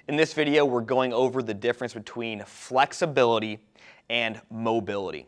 In this video, we're going over the difference between flexibility and mobility.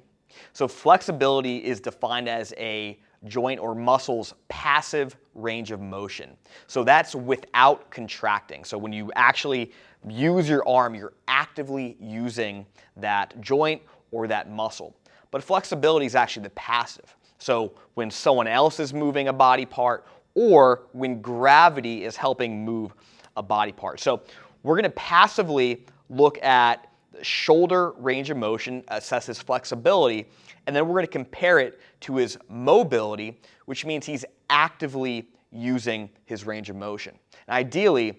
So flexibility is defined as a joint or muscle's passive range of motion. So that's without contracting. So when you actually use your arm, you're actively using that joint or that muscle. But flexibility is actually the passive. So when someone else is moving a body part or when gravity is helping move a body part. So we're going to passively look at the shoulder range of motion, assess his flexibility, and then we're going to compare it to his mobility, which means he's actively using his range of motion. And ideally,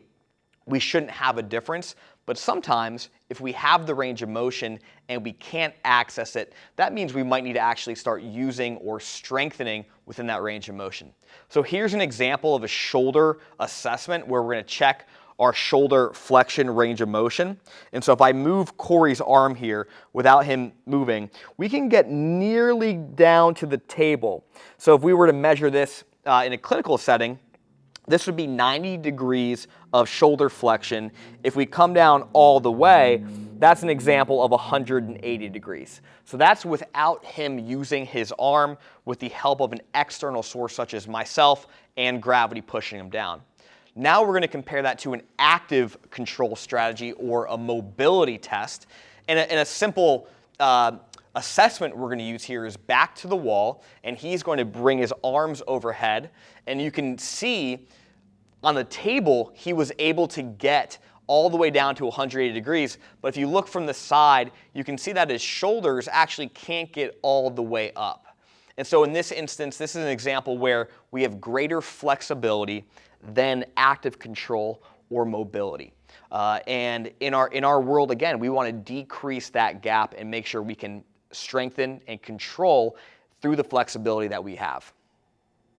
we shouldn't have a difference, but sometimes if we have the range of motion and we can't access it, that means we might need to actually start using or strengthening within that range of motion. So here's an example of a shoulder assessment where we're going to check our shoulder flexion range of motion. And so if I move Corey's arm here without him moving, we can get nearly down to the table. So if we were to measure this in a clinical setting, this would be 90 degrees of shoulder flexion. If we come down all the way, that's an example of 180 degrees. So that's without him using his arm with the help of an external source such as myself and gravity pushing him down. Now we're going to compare that to an active control strategy or a mobility test. And a simple assessment we're going to use here is back to the wall, and he's going to bring his arms overhead. And you can see on the table, he was able to get all the way down to 180 degrees. But if you look from the side, you can see that his shoulders actually can't get all the way up. And so in this instance, this is an example where we have greater flexibility than active control or mobility. And in our world, again, we want to decrease that gap and make sure we can strengthen and control through the flexibility that we have.